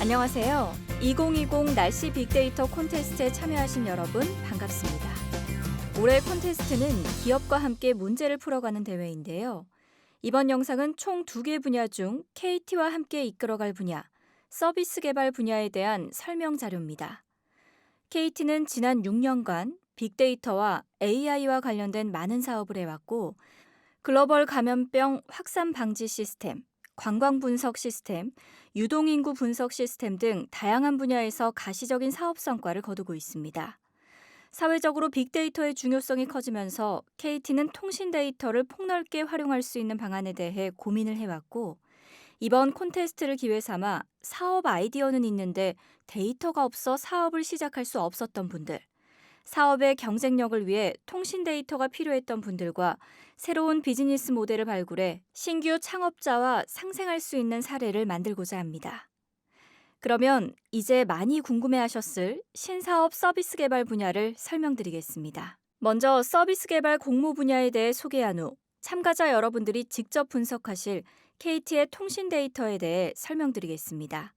안녕하세요. 2020 날씨 빅데이터 콘테스트에 참여하신 여러분 반갑습니다. 올해 콘테스트는 기업과 함께 문제를 풀어가는 대회인데요. 이번 영상은 총 2개 분야 중 KT와 함께 이끌어갈 분야, 서비스 개발 분야에 대한 설명 자료입니다. KT는 지난 6년간 빅데이터와 AI와 관련된 많은 사업을 해왔고, 글로벌 감염병 확산 방지 시스템, 관광 분석 시스템, 유동인구 분석 시스템 등 다양한 분야에서 가시적인 사업 성과를 거두고 있습니다. 사회적으로 빅데이터의 중요성이 커지면서 KT는 통신 데이터를 폭넓게 활용할 수 있는 방안에 대해 고민을 해왔고, 이번 콘테스트를 기회 삼아 사업 아이디어는 있는데 데이터가 없어 사업을 시작할 수 없었던 분들, 사업의 경쟁력을 위해 통신 데이터가 필요했던 분들과 새로운 비즈니스 모델을 발굴해 신규 창업자와 상생할 수 있는 사례를 만들고자 합니다. 그러면 이제 많이 궁금해하셨을 신사업 서비스 개발 분야를 설명드리겠습니다. 먼저 서비스 개발 공모 분야에 대해 소개한 후 참가자 여러분들이 직접 분석하실 KT의 통신 데이터에 대해 설명드리겠습니다.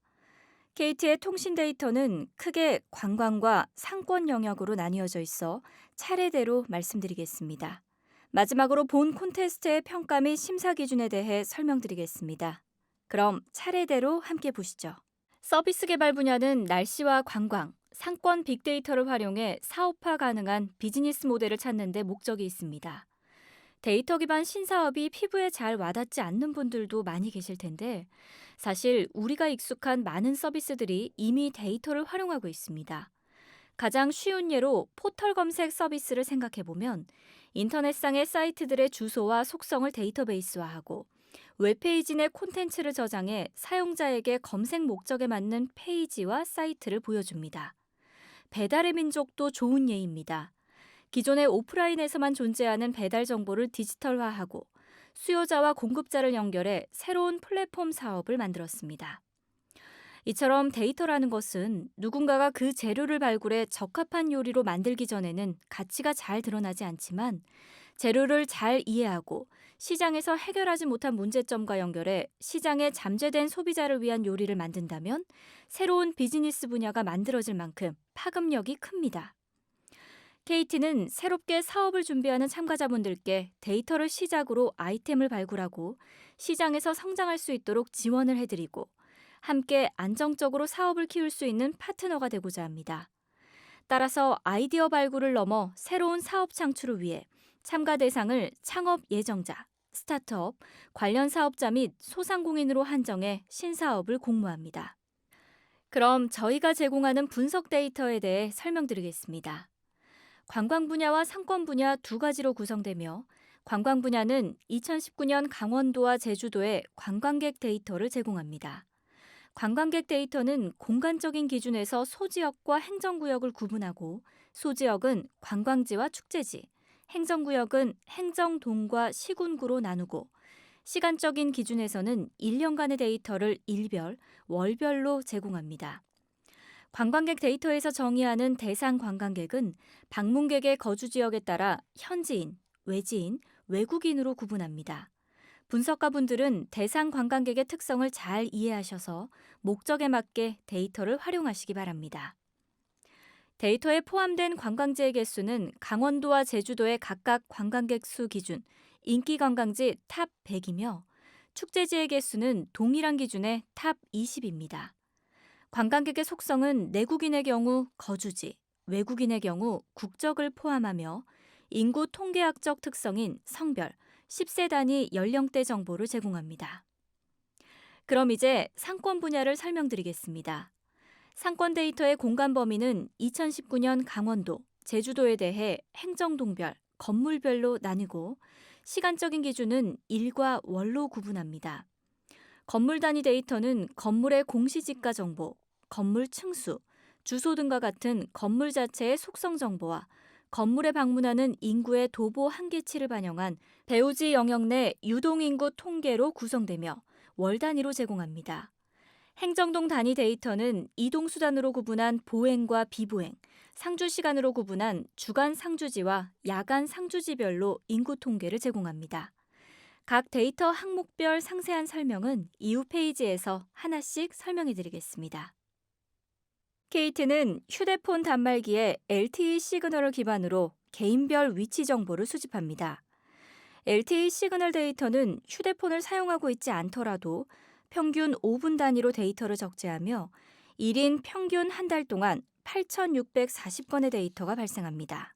KT의 통신 데이터는 크게 관광과 상권 영역으로 나뉘어져 있어 차례대로 말씀드리겠습니다. 마지막으로 본 콘테스트의 평가 및 심사 기준에 대해 설명드리겠습니다. 그럼 차례대로 함께 보시죠. 서비스 개발 분야는 날씨와 관광, 상권 빅데이터를 활용해 사업화 가능한 비즈니스 모델을 찾는 데 목적이 있습니다. 데이터 기반 신사업이 피부에 잘 와닿지 않는 분들도 많이 계실 텐데, 사실 우리가 익숙한 많은 서비스들이 이미 데이터를 활용하고 있습니다. 가장 쉬운 예로 포털 검색 서비스를 생각해보면 인터넷상의 사이트들의 주소와 속성을 데이터베이스화하고 웹페이지 내 콘텐츠를 저장해 사용자에게 검색 목적에 맞는 페이지와 사이트를 보여줍니다. 배달의 민족도 좋은 예입니다. 기존의 오프라인에서만 존재하는 배달 정보를 디지털화하고 수요자와 공급자를 연결해 새로운 플랫폼 사업을 만들었습니다. 이처럼 데이터라는 것은 누군가가 그 재료를 발굴해 적합한 요리로 만들기 전에는 가치가 잘 드러나지 않지만, 재료를 잘 이해하고 시장에서 해결하지 못한 문제점과 연결해 시장에 잠재된 소비자를 위한 요리를 만든다면 새로운 비즈니스 분야가 만들어질 만큼 파급력이 큽니다. KT는 새롭게 사업을 준비하는 참가자분들께 데이터를 시작으로 아이템을 발굴하고 시장에서 성장할 수 있도록 지원을 해드리고 함께 안정적으로 사업을 키울 수 있는 파트너가 되고자 합니다. 따라서 아이디어 발굴을 넘어 새로운 사업 창출을 위해 참가 대상을 창업 예정자, 스타트업, 관련 사업자 및 소상공인으로 한정해 신사업을 공모합니다. 그럼 저희가 제공하는 분석 데이터에 대해 설명드리겠습니다. 관광 분야와 상권 분야 두 가지로 구성되며, 관광 분야는 2019년 강원도와 제주도의 관광객 데이터를 제공합니다. 관광객 데이터는 공간적인 기준에서 소지역과 행정구역을 구분하고, 소지역은 관광지와 축제지, 행정구역은 행정동과 시군구로 나누고, 시간적인 기준에서는 1년간의 데이터를 일별, 월별로 제공합니다. 관광객 데이터에서 정의하는 대상 관광객은 방문객의 거주 지역에 따라 현지인, 외지인, 외국인으로 구분합니다. 분석가분들은 대상 관광객의 특성을 잘 이해하셔서 목적에 맞게 데이터를 활용하시기 바랍니다. 데이터에 포함된 관광지의 개수는 강원도와 제주도의 각각 관광객 수 기준 인기 관광지 탑 100이며, 축제지의 개수는 동일한 기준의 탑 20입니다. 관광객의 속성은 내국인의 경우 거주지, 외국인의 경우 국적을 포함하며 인구 통계학적 특성인 성별, 10세 단위 연령대 정보를 제공합니다. 그럼 이제 상권 분야를 설명드리겠습니다. 상권 데이터의 공간 범위는 2019년 강원도, 제주도에 대해 행정동별, 건물별로 나뉘고 시간적인 기준은 일과 월로 구분합니다. 건물 단위 데이터는 건물의 공시지가 정보, 건물 층수, 주소 등과 같은 건물 자체의 속성 정보와 건물에 방문하는 인구의 도보 한계치를 반영한 배우지 영역 내 유동인구 통계로 구성되며 월 단위로 제공합니다. 행정동 단위 데이터는 이동수단으로 구분한 보행과 비보행, 상주시간으로 구분한 주간 상주지와 야간 상주지별로 인구 통계를 제공합니다. 각 데이터 항목별 상세한 설명은 이후 페이지에서 하나씩 설명해 드리겠습니다. KT는 휴대폰 단말기에 LTE 시그널을 기반으로 개인별 위치 정보를 수집합니다. LTE 시그널 데이터는 휴대폰을 사용하고 있지 않더라도 평균 5분 단위로 데이터를 적재하며 1인 평균 한 달 동안 8,640건의 데이터가 발생합니다.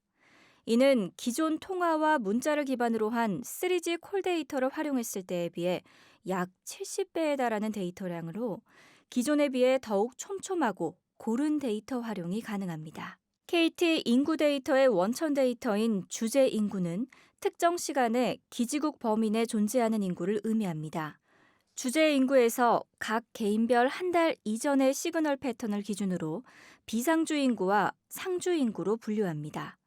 이는 기존 통화와 문자를 기반으로 한 3G 콜 데이터를 활용했을 때에 비해 약 70배에 달하는 데이터량으로 기존에 비해 더욱 촘촘하고 고른 데이터 활용이 가능합니다. KT 인구 데이터의 원천 데이터인 주재 인구는 특정 시간에 기지국 범위 내 존재하는 인구를 의미합니다. 주재 인구에서 각 개인별 한 달 이전의 시그널 패턴을 기준으로 비상주 인구와 상주 인구로 분류합니다.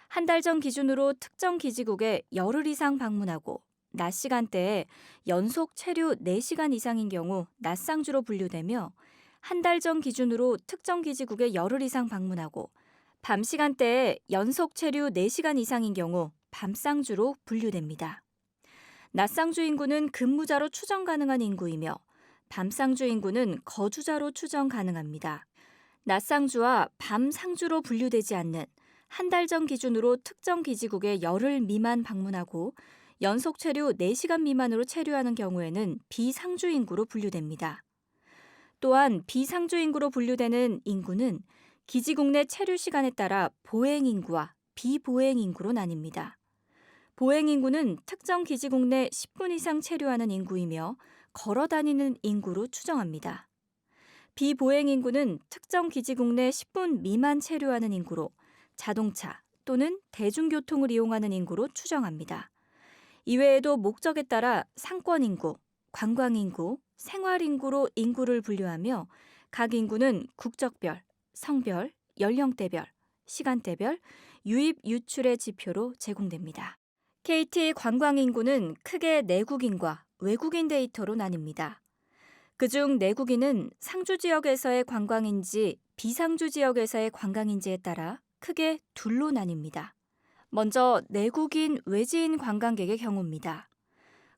한 달 전 기준으로 특정 기지국에 열흘 이상 방문하고 낮 시간대에 연속 체류 4시간 이상인 경우 낮상주로 분류되며 한 달 전 기준으로 특정 기지국에 열흘 이상 방문하고 밤 시간대에 연속 체류 4시간 이상인 경우 밤상주로 분류됩니다. 낮상주 인구는 근무자로 추정 가능한 인구이며 밤상주 인구는 거주자로 추정 가능합니다. 낮상주와 밤상주로 분류되지 않는 한 달 전 기준으로 특정 기지국에 열흘 미만 방문하고 연속 체류 4시간 미만으로 체류하는 경우에는 비상주 인구로 분류됩니다. 또한 비상주 인구로 분류되는 인구는 기지국 내 체류 시간에 따라 보행 인구와 비보행 인구로 나뉩니다. 보행 인구는 특정 기지국 내 10분 이상 체류하는 인구이며 걸어 다니는 인구로 추정합니다. 비보행 인구는 특정 기지국 내 10분 미만 체류하는 인구로 자동차 또는 대중교통을 이용하는 인구로 추정합니다. 이외에도 목적에 따라 상권 인구, 관광 인구, 생활 인구로 인구를 분류하며 각 인구는 국적별, 성별, 연령대별, 시간대별, 유입 유출의 지표로 제공됩니다. KT 관광 인구는 크게 내국인과 외국인 데이터로 나뉩니다. 그중 내국인은 상주 지역에서의 관광인지 비상주 지역에서의 관광인지에 따라 크게 둘로 나뉩니다. 먼저 내국인 외지인 관광객의 경우입니다.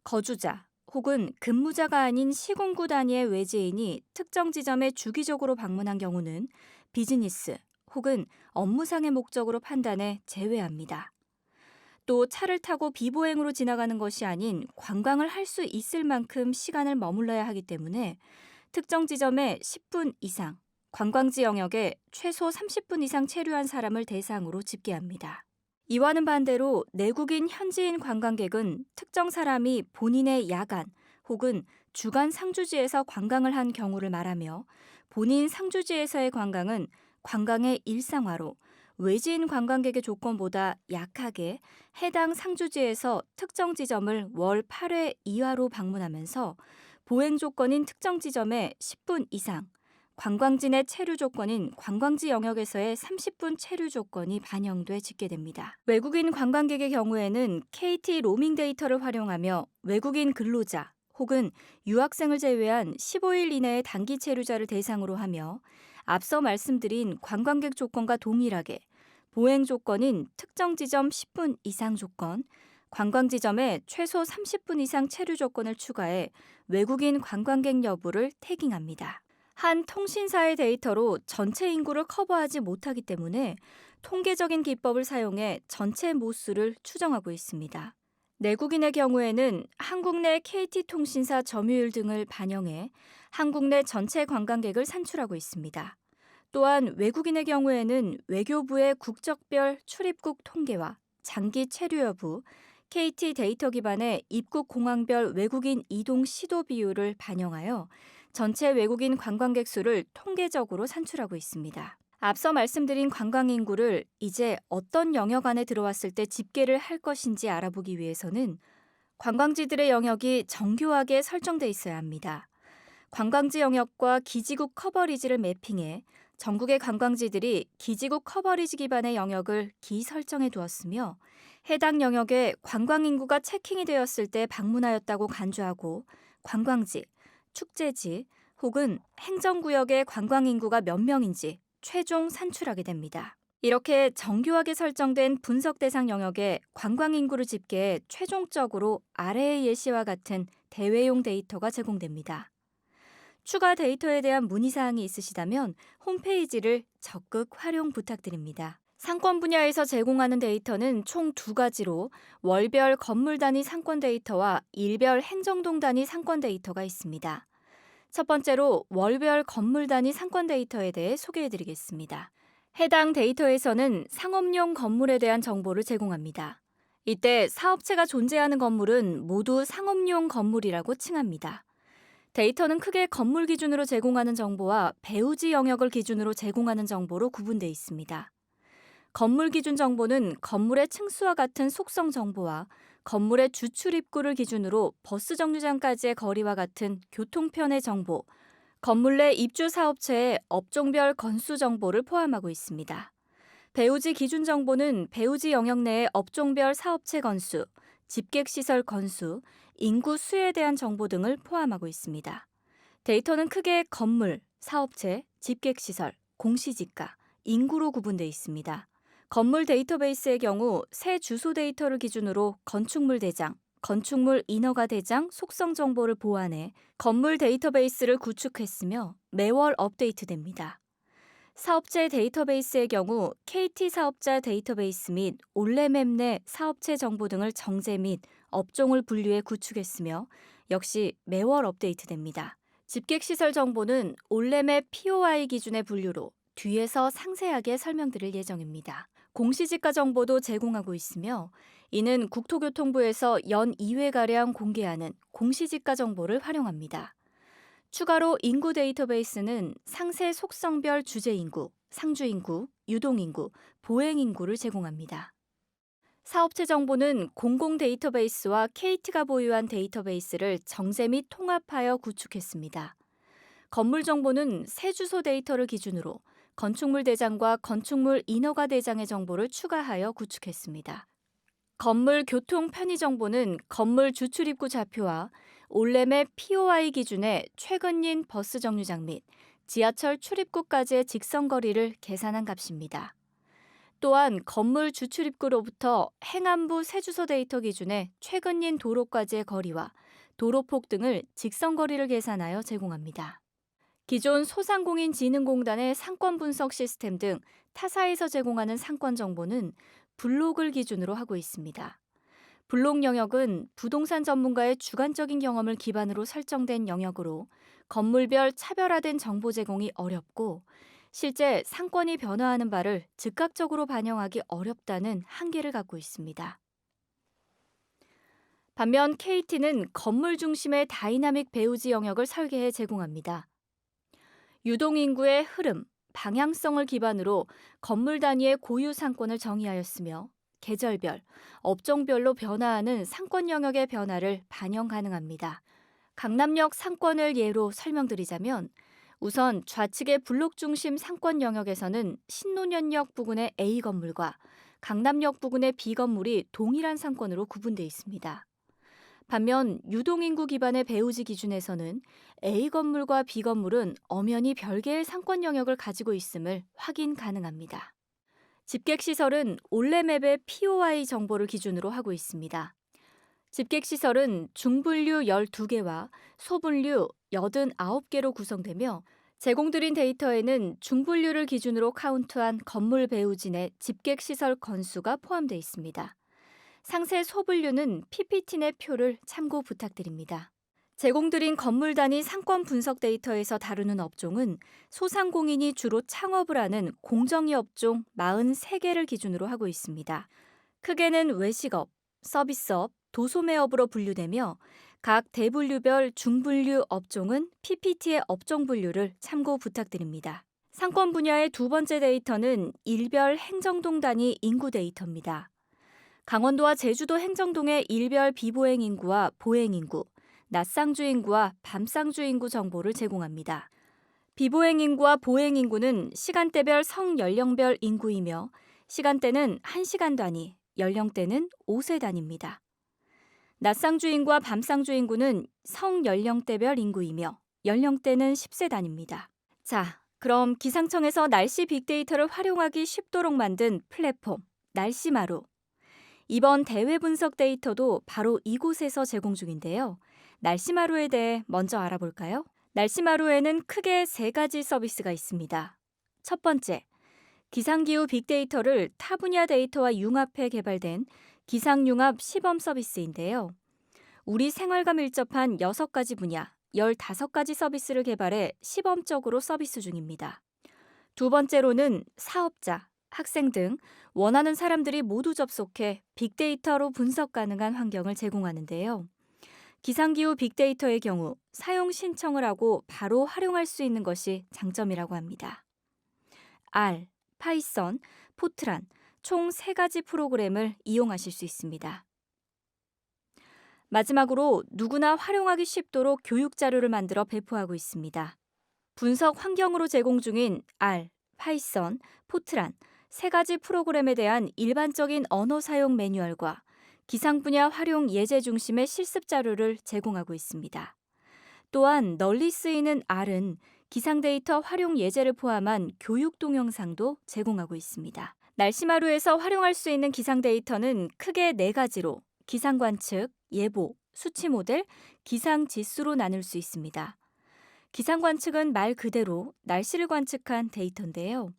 거주자 혹은 근무자가 아닌 시군구 단위의 외지인이 특정 지점에 주기적으로 방문한 경우는 비즈니스 혹은 업무상의 목적으로 판단해 제외합니다. 또 차를 타고 비보행으로 지나가는 것이 아닌 관광을 할 수 있을 만큼 시간을 머물러야 하기 때문에 특정 지점에 10분 이상, 관광지 영역에 최소 30분 이상 체류한 사람을 대상으로 집계합니다. 이와는 반대로 내국인 현지인 관광객은 특정 사람이 본인의 야간 혹은 주간 상주지에서 관광을 한 경우를 말하며 본인 상주지에서의 관광은 관광의 일상화로 외지인 관광객의 조건보다 약하게 해당 상주지에서 특정 지점을 월 8회 이하로 방문하면서 보행 조건인 특정 지점에 10분 이상, 관광지 내 체류 조건인 관광지 영역에서의 30분 체류 조건이 반영돼 집계됩니다. 외국인 관광객의 경우에는 KT 로밍 데이터를 활용하며 외국인 근로자 혹은 유학생을 제외한 15일 이내의 단기 체류자를 대상으로 하며 앞서 말씀드린 관광객 조건과 동일하게 보행 조건인 특정 지점 10분 이상 조건, 관광 지점에 최소 30분 이상 체류 조건을 추가해 외국인 관광객 여부를 태깅합니다. 한 통신사의 데이터로 전체 인구를 커버하지 못하기 때문에 통계적인 기법을 사용해 전체 모수를 추정하고 있습니다. 내국인의 경우에는 한국 내 KT통신사 점유율 등을 반영해 한국 내 전체 관광객을 산출하고 있습니다. 또한 외국인의 경우에는 외교부의 국적별 출입국 통계와 장기 체류 여부, KT 데이터 기반의 입국 공항별 외국인 이동 시도 비율을 반영하여 전체 외국인 관광객 수를 통계적으로 산출하고 있습니다. 앞서 말씀드린 관광 인구를 이제 어떤 영역 안에 들어왔을 때 집계를 할 것인지 알아보기 위해서는 관광지들의 영역이 정교하게 설정돼 있어야 합니다. 관광지 영역과 기지국 커버리지를 매핑해 전국의 관광지들이 기지국 커버리지 기반의 영역을 기설정해 두었으며 해당 영역에 관광 인구가 체킹이 되었을 때 방문하였다고 간주하고 관광지, 축제지 혹은 행정구역의 관광 인구가 몇 명인지 최종 산출하게 됩니다. 이렇게 정교하게 설정된 분석 대상 영역에 관광 인구를 집계해 최종적으로 아래의 예시와 같은 대외용 데이터가 제공됩니다. 추가 데이터에 대한 문의사항이 있으시다면 홈페이지를 적극 활용 부탁드립니다. 상권 분야에서 제공하는 데이터는 총 두 가지로 월별 건물 단위 상권 데이터와 일별 행정동 단위 상권 데이터가 있습니다. 첫 번째로 월별 건물 단위 상권 데이터에 대해 소개해드리겠습니다. 해당 데이터에서는 상업용 건물에 대한 정보를 제공합니다. 이때 사업체가 존재하는 건물은 모두 상업용 건물이라고 칭합니다. 데이터는 크게 건물 기준으로 제공하는 정보와 배우지 영역을 기준으로 제공하는 정보로 구분되어 있습니다. 건물 기준 정보는 건물의 층수와 같은 속성 정보와 건물의 주출입구를 기준으로 버스 정류장까지의 거리와 같은 교통편의 정보, 건물 내 입주 사업체의 업종별 건수 정보를 포함하고 있습니다. 배우지 기준 정보는 배우지 영역 내의 업종별 사업체 건수, 집객시설 건수, 인구 수에 대한 정보 등을 포함하고 있습니다. 데이터는 크게 건물, 사업체, 집객시설, 공시지가, 인구로 구분되어 있습니다. 건물 데이터베이스의 경우 새 주소 데이터를 기준으로 건축물 대장, 건축물 인허가 대장 속성 정보를 보완해 건물 데이터베이스를 구축했으며 매월 업데이트됩니다. 사업체 데이터베이스의 경우 KT 사업자 데이터베이스 및 올레맵 내 사업체 정보 등을 정제 및 업종을 분류해 구축했으며 역시 매월 업데이트됩니다. 집객시설 정보는 올레맵 POI 기준의 분류로 뒤에서 상세하게 설명드릴 예정입니다. 공시지가 정보도 제공하고 있으며 이는 국토교통부에서 연 2회가량 공개하는 공시지가 정보를 활용합니다. 추가로 인구 데이터베이스는 상세 속성별 주재인구, 상주인구, 유동인구, 보행인구를 제공합니다. 사업체 정보는 공공 데이터베이스와 KT가 보유한 데이터베이스를 정제 및 통합하여 구축했습니다. 건물 정보는 새 주소 데이터를 기준으로 건축물 대장과 건축물 인허가 대장의 정보를 추가하여 구축했습니다. 건물 교통 편의 정보는 건물 주출입구 좌표와 올레맵 POI 기준의 최근인 버스 정류장 및 지하철 출입구까지의 직선거리를 계산한 값입니다. 또한 건물 주출입구로부터 행안부 세주소 데이터 기준의 최근인 도로까지의 거리와 도로폭 등을 직선거리를 계산하여 제공합니다. 기존 소상공인진흥공단의 상권 분석 시스템 등 타사에서 제공하는 상권 정보는 블록을 기준으로 하고 있습니다. 블록 영역은 부동산 전문가의 주관적인 경험을 기반으로 설정된 영역으로 건물별 차별화된 정보 제공이 어렵고 실제 상권이 변화하는 바를 즉각적으로 반영하기 어렵다는 한계를 갖고 있습니다. 반면 KT는 건물 중심의 다이나믹 배우지 영역을 설계해 제공합니다. 유동인구의 흐름, 방향성을 기반으로 건물 단위의 고유 상권을 정의하였으며 계절별, 업종별로 변화하는 상권 영역의 변화를 반영 가능합니다. 강남역 상권을 예로 설명드리자면 우선 좌측의 블록 중심 상권 영역에서는 신논현역 부근의 A 건물과 강남역 부근의 B 건물이 동일한 상권으로 구분되어 있습니다. 반면 유동인구 기반의 배우지 기준에서는 A 건물과 B 건물은 엄연히 별개의 상권 영역을 가지고 있음을 확인 가능합니다. 집객시설은 올레맵의 POI 정보를 기준으로 하고 있습니다. 집객시설은 중분류 12개와 소분류 89개로 구성되며 제공드린 데이터에는 중분류를 기준으로 카운트한 건물 배우진의 집객시설 건수가 포함되어 있습니다. 상세 소분류는 PPT 내 표를 참고 부탁드립니다. 제공드린 건물 단위 상권 분석 데이터에서 다루는 업종은 소상공인이 주로 창업을 하는 공정위 업종 43개를 기준으로 하고 있습니다. 크게는 외식업, 서비스업, 도소매업으로 분류되며 각 대분류별 중분류 업종은 PPT의 업종 분류를 참고 부탁드립니다. 상권 분야의 두 번째 데이터는 일별 행정동 단위 인구 데이터입니다. 강원도와 제주도 행정동의 일별 비보행 인구와 보행 인구, 낮상주 인구와 밤상주 인구 정보를 제공합니다. 비보행 인구와 보행 인구는 시간대별 성연령별 인구이며 시간대는 1시간 단위, 연령대는 5세 단위입니다. 낮상주 인구와 밤상주 인구는 성연령대별 인구이며 연령대는 10세 단위입니다. 자, 그럼 기상청에서 날씨 빅데이터를 활용하기 쉽도록 만든 플랫폼, 날씨마루. 이번 대회 분석 데이터도 바로 이곳에서 제공 중인데요. 날씨마루에 대해 먼저 알아볼까요? 날씨마루에는 크게 세 가지 서비스가 있습니다. 첫 번째, 기상기후 빅데이터를 타 분야 데이터와 융합해 개발된 기상융합 시범 서비스인데요. 우리 생활과 밀접한 6가지 분야, 15가지 서비스를 개발해 시범적으로 서비스 중입니다. 두 번째로는 사업자, 학생 등 원하는 사람들이 모두 접속해 빅데이터로 분석 가능한 환경을 제공하는데요. 기상기후 빅데이터의 경우 사용 신청을 하고 바로 활용할 수 있는 것이 장점이라고 합니다. R, 파이썬, 포트란 총 3가지 프로그램을 이용하실 수 있습니다. 마지막으로 누구나 활용하기 쉽도록 교육 자료를 만들어 배포하고 있습니다. 분석 환경으로 제공 중인 R, 파이썬, 포트란 3가지 프로그램에 대한 일반적인 언어 사용 매뉴얼과 기상 분야 활용 예제 중심의 실습 자료를 제공하고 있습니다. 또한 널리 쓰이는 R은 기상 데이터 활용 예제를 포함한 교육 동영상도 제공하고 있습니다. 날씨마루에서 활용할 수 있는 기상 데이터는 크게 4가지로 기상 관측, 예보, 수치 모델, 기상 지수로 나눌 수 있습니다. 기상 관측은 말 그대로 날씨를 관측한 데이터인데요.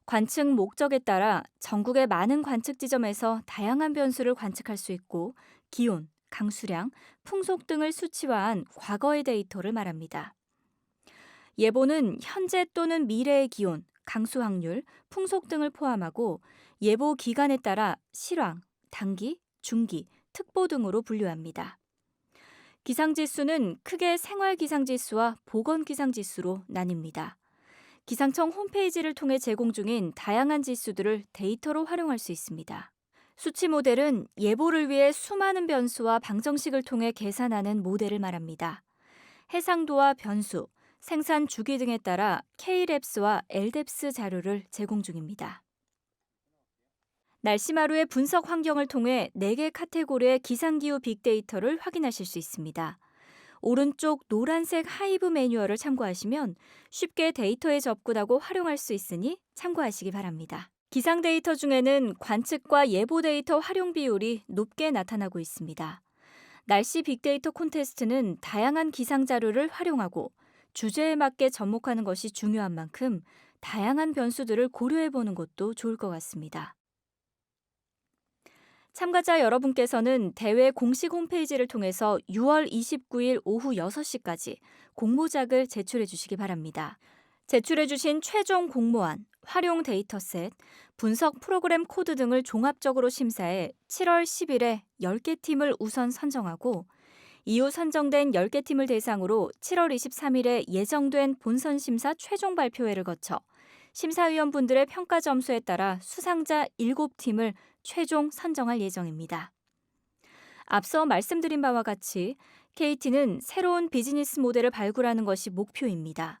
관측 목적에 따라 전국의 많은 관측 지점에서 다양한 변수를 관측할 수 있고 기온, 강수량, 풍속 등을 수치화한 과거의 데이터를 말합니다. 예보는 현재 또는 미래의 기온, 강수 확률, 풍속 등을 포함하고 예보 기간에 따라 실황, 단기, 중기, 특보 등으로 분류합니다. 기상지수는 크게 생활기상지수와 보건기상지수로 나뉩니다. 기상청 홈페이지를 통해 제공 중인 다양한 지수들을 데이터로 활용할 수 있습니다. 수치 모델은 예보를 위해 수많은 변수와 방정식을 통해 계산하는 모델을 말합니다. 해상도와 변수, 생산 주기 등에 따라 K랩스와 LDEPS 자료를 제공 중입니다. 날씨마루의 분석 환경을 통해 4개 카테고리의 기상기후 빅데이터를 확인하실 수 있습니다. 오른쪽 노란색 하이브 매뉴얼을 참고하시면 쉽게 데이터에 접근하고 활용할 수 있으니 참고하시기 바랍니다. 기상 데이터 중에는 관측과 예보 데이터 활용 비율이 높게 나타나고 있습니다. 날씨 빅데이터 콘테스트는 다양한 기상 자료를 활용하고 주제에 맞게 접목하는 것이 중요한 만큼 다양한 변수들을 고려해보는 것도 좋을 것 같습니다. 참가자 여러분께서는 대회 공식 홈페이지를 통해서 6월 29일 오후 6시까지 공모작을 제출해 주시기 바랍니다. 제출해 주신 최종 공모안, 활용 데이터셋, 분석 프로그램 코드 등을 종합적으로 심사해 7월 10일에 10개 팀을 우선 선정하고 이후 선정된 10개 팀을 대상으로 7월 23일에 예정된 본선 심사 최종 발표회를 거쳐 심사위원분들의 평가 점수에 따라 수상자 7팀을 최종 선정할 예정입니다. 앞서 말씀드린 바와 같이 KT는 새로운 비즈니스 모델을 발굴하는 것이 목표입니다.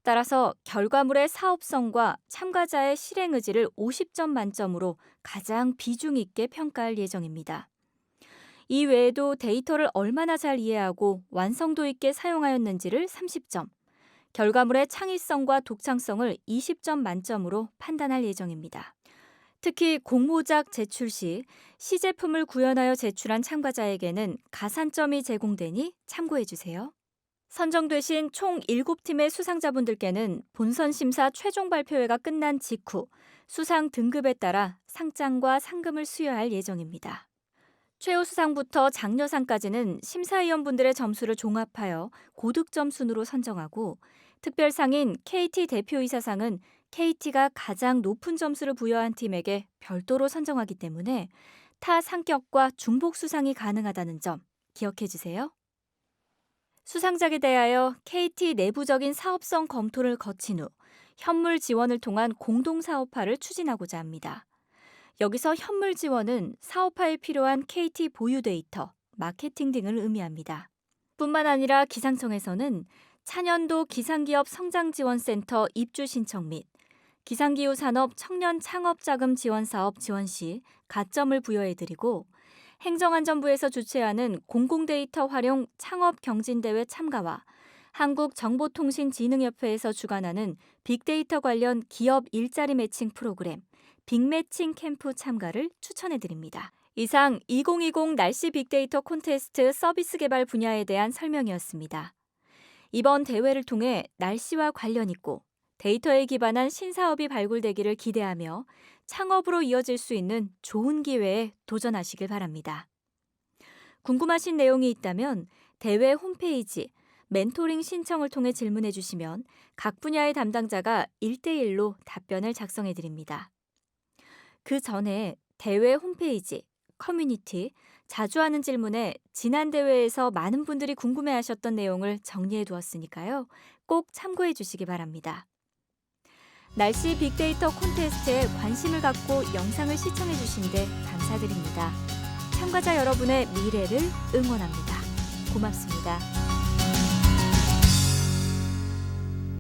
따라서 결과물의 사업성과 참가자의 실행 의지를 50점 만점으로 가장 비중 있게 평가할 예정입니다. 이 외에도 데이터를 얼마나 잘 이해하고 완성도 있게 사용하였는지를 30점, 결과물의 창의성과 독창성을 20점 만점으로 판단할 예정입니다. 특히 공모작 제출 시 시제품을 구현하여 제출한 참가자에게는 가산점이 제공되니 참고해 주세요. 선정되신 총 7팀의 수상자분들께는 본선 심사 최종 발표회가 끝난 직후 수상 등급에 따라 상장과 상금을 수여할 예정입니다. 최우수상부터 장려상까지는 심사위원분들의 점수를 종합하여 고득점 순으로 선정하고 특별상인 KT 대표이사상은 KT가 가장 높은 점수를 부여한 팀에게 별도로 선정하기 때문에 타 상격과 중복 수상이 가능하다는 점 기억해 주세요. 수상작에 대하여 KT 내부적인 사업성 검토를 거친 후 현물 지원을 통한 공동사업화를 추진하고자 합니다. 여기서 현물 지원은 사업화에 필요한 KT 보유 데이터, 마케팅 등을 의미합니다. 뿐만 아니라 기상청에서는 차년도 기상기업 성장지원센터 입주 신청 및 기상기후 산업 청년 창업자금 지원사업 지원 시 가점을 부여해드리고 행정안전부에서 주최하는 공공데이터 활용 창업경진대회 참가와 한국정보통신진흥협회에서 주관하는 빅데이터 관련 기업 일자리 매칭 프로그램 빅매칭 캠프 참가를 추천해 드립니다. 이상 2020 날씨 빅데이터 콘테스트 서비스 개발 분야에 대한 설명이었습니다. 이번 대회를 통해 날씨와 관련 있고 데이터에 기반한 신사업이 발굴되기를 기대하며 창업으로 이어질 수 있는 좋은 기회에 도전하시길 바랍니다. 궁금하신 내용이 있다면 대회 홈페이지 멘토링 신청을 통해 질문해 주시면 각 분야의 담당자가 1대1로 답변을 작성해 드립니다. 그 전에 대회 홈페이지, 커뮤니티, 자주 하는 질문에 지난 대회에서 많은 분들이 궁금해하셨던 내용을 정리해 두었으니까요. 꼭 참고해 주시기 바랍니다. 날씨 빅데이터 콘테스트에 관심을 갖고 영상을 시청해 주신 데 감사드립니다. 참가자 여러분의 미래를 응원합니다. 고맙습니다.